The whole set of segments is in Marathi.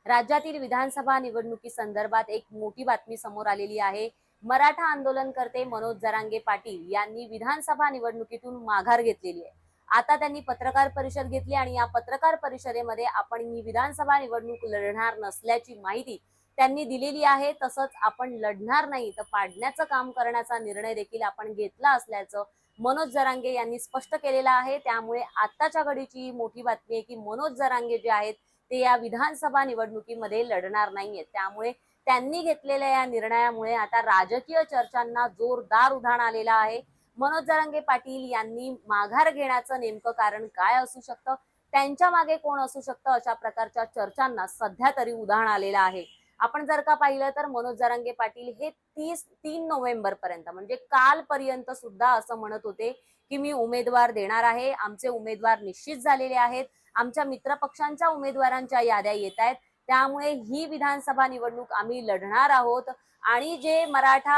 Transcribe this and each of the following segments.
राज्यातील विधानसभा निवडणुकी संदर्भात एक मोठी बातमी समोर आलेली आहे। मराठा आंदोलनकर्ते मनोज जरांगे पाटील यांनी विधानसभा निवडणुकीतून माघार घेतलेली आहे। आता त्यांनी पत्रकार परिषद घेतली आणि या पत्रकार परिषदेमध्ये आपण ही विधानसभा निवडणूक लढणार नसल्याची माहिती त्यांनी दिलेली आहे। तसंच आपण लढणार नाही तर पाडण्याचं काम करण्याचा निर्णय देखील आपण घेतला असल्याचं मनोज जरांगे यांनी स्पष्ट केलेलं आहे। त्यामुळे आताच्या घडीची मोठी बातमी आहे की मनोज जरांगे जे आहेत ते या विधानसभा निवडणुकीमध्ये लढणार नाहीये। त्यामुळे त्यांनी घेतलेल्या या निर्णयामुळे आता राजकीय चर्चांना जोरदार उधाण आलेलं आहे। मनोज जरांगे पाटील यांनी माघार घेण्याचं नेमकं कारण काय असू शकतं, त्यांच्या मागे कोण असू शकतं, अशा प्रकारच्या चर्चांना सध्या तरी उधाण आलेलं आहे। आपण जर का पाहिलं तर मनोज जरांगे पाटील हे 3 नोव्हेंबर पर्यंत म्हणजे कालपर्यंत सुद्धा असं म्हणत होते की मी उमेदवार देणार आहे, आमचे उमेदवार निश्चित झालेले आहेत, आमच्या मित्र पक्षांच्या उमेदवारांच्या याद्या येत आहेत, त्यामुळे ही विधानसभा निवडणूक आम्ही लढणार आहोत आणि जे मराठा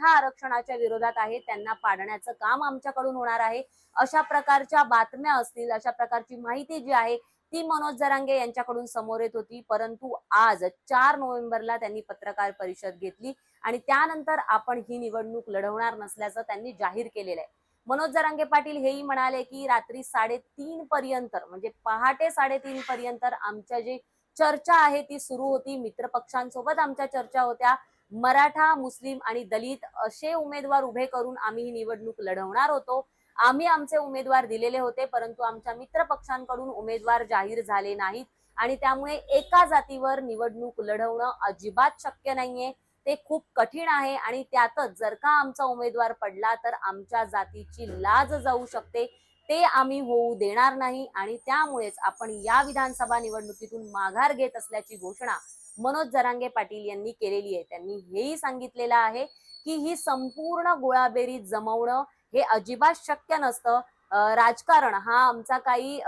आरक्षणाच्या विरोधात आहे त्यांना पाडण्याचं काम आमच्याकडून होणार आहे। अशा प्रकारच्या बातम्या असतील, अशा प्रकारची माहिती जी आहे ती मनोज जरांगे यांच्याकडून समोर येत होती। परंतु आज 4 नोव्हेंबरला त्यांनी पत्रकार परिषद घेतली आणि त्यानंतर आपण ही निवडणूक लढवणार नसल्याचं त्यांनी जाहीर केलेलं आहे। मनोज जरांगे पाटील हेही म्हणाले की रात्री 3:30 पर्यंत म्हणजे पहाटे 3:30 पर्यंत आमच्या जी चर्चा आहे ती सुरू होती, मित्र पक्षांसोबत आमच्या चर्चा होत्या। मराठा, मुस्लिम आणि दलित असे उमेदवार उभे करून आम्ही ही निवडणूक लढवणार होतो। आम्ही आमचे उमेदवार दिलेले होते, परंतु आमच्या मित्र पक्षांकडून उमेदवार जाहीर झाले नाहीत आणि त्यामुळे एका जातीवर निवडणूक लढवणं अजिबात शक्य नाहीये, ते खूप कठीण आहे आणि त्यातच जर का आमचा उमेदवार पडला तर आमच्या जातीची लाज जाऊ शकते, ते आम्ही होऊ देणार नाही आणि त्यामुळेच आपण या विधानसभा निवडणुकीतून माघार घेत असल्याची घोषणा मनोज जरांगे पाटील यांनी केलेली आहे। त्यांनी हेही सांगितलेलं आहे की ही संपूर्ण गोळाबेरीत जमवणं हे अजिबात शक्य नसतं। राजकारण हा आमचा काही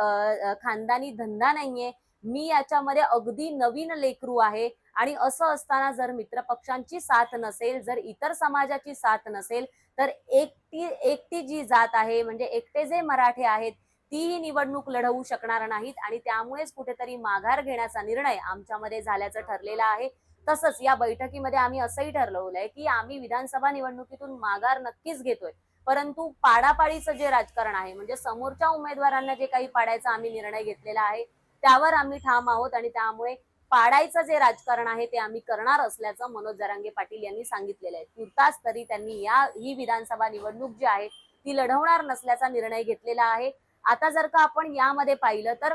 खानदानी धंदा नाहीये, मी याच्यामध्ये अगदी नवीन लेकरू आहे आणि असं असताना जर मित्र पक्षांची साथ नसेल, जर इतर समाजाची साथ नसेल तर एकटी जी जात आहे म्हणजे एकटे जे मराठे आहेत तीही निवडणूक लढवू शकणार नाहीत आणि त्यामुळेच कुठेतरी माघार घेण्याचा निर्णय आमच्यामध्ये झाल्याचं ठरलेलं आहे। तसंच या बैठकीमध्ये आम्ही असंही ठरवलंय की आम्ही विधानसभा निवडणुकीतून माघार नक्कीच घेतोय, परंतु पाडापाडीचं जे राजकारण आहे म्हणजे समोरच्या उमेदवारांना जे काही पाडायचा आम्ही निर्णय घेतलेला आहे त्यावर आम्ही ठाम आहोत आणि त्यामुळे पाडायचं जे राजकारण आहे ते आम्ही करणार असल्याचं मनोज जरांगे पाटील यांनी सांगितलेलं आहे। तुर्तास तरी त्यांनी ही विधानसभा निवडणूक जी आहे ती लढवणार नसल्याचा निर्णय घेतलेला आहे। आता जर का आपण यामध्ये पाहिलं तर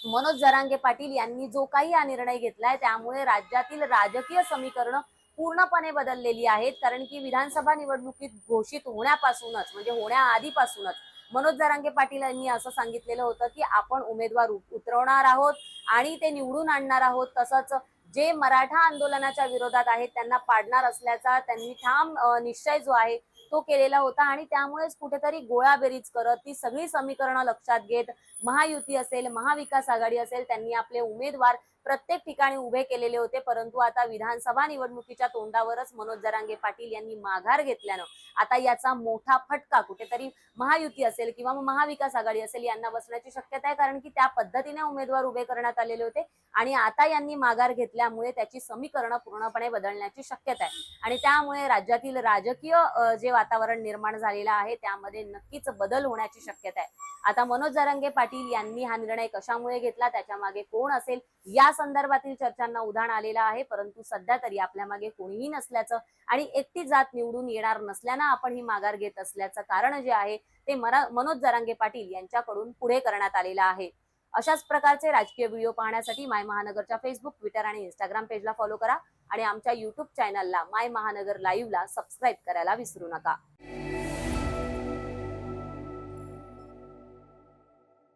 मनोज जरांगे पाटील यांनी जो काही हा निर्णय घेतलाय त्यामुळे राज्यातील राजकीय समीकरणं पूर्णपणे बदललेली आहेत, कारण की विधानसभा निवडणुकीत घोषित होण्यापासूनच म्हणजे होण्याआधीपासूनच मनोज जरांगे पाटील यांनी असं सांगितलेलं होतं की आपण उमेदवार उतरवणार आहोत आणि ते निवडून आणणार आहोत। तसंच जे मराठा आंदोलनाच्या विरोधात आहेत त्यांना पाडणार असल्याचा त्यांनी ठाम निश्चय जो आहे तो केलेला होता आणि त्यामुळेच कुठेतरी गोळाबेरीज करत ती सगळी समीकरणं लक्षात घेत महायुती असेल, महाविकास आघाडी असेल, त्यांनी आपले उमेदवार प्रत्येक ठिकाणी उभे केलेले होते। परंतु आता विधानसभा निवडणुकीच्या तोंडावरच मनोज जरांगे पाटील यांनी माघार घेतल्यानं आता याचा मोठा फटका कुठेतरी महायुती असेल किंवा महाविकास आघाडी असेल यांना बसण्याची शक्यता आहे, कारण की त्या पद्धतीने उमेदवार उभे करण्यात आलेले होते आणि आता यांनी माघार घेतल्यामुळे त्याची समीकरणं पूर्णपणे बदलण्याची शक्यता आहे आणि त्यामुळे राज्यातील राजकीय जे वातावरण निर्माण झालेलं आहे त्यामध्ये नक्कीच बदल होण्याची शक्यता आहे। आता मनोज जरांगे पाटील यांनी हा निर्णय कशामुळे घेतला, त्याच्या मागे कोण असेल या संदर्भातील चर्चांना उधाण आलेलं आहे, परंतु सध्या तरी आपल्या मागे कोणीही नसल्याचं आणि एकटी जात निवडून येणार नसल्यानं आपण ही माघार घेत असल्याचं कारण जे आहे ते मनोज जरांगे पाटील यांच्याकडून पुढे करण्यात आलेलं आहे। अशाच प्रकारचे राजकीय व्हिडिओ पाहण्यासाठी माय महानगरच्या फेसबुक, ट्विटर आणि इंस्टाग्राम पेजला फॉलो करा आणि आमच्या YouTube चॅनलला माय महानगर लाईव्हला सबस्क्राईब करायला विसरू नका।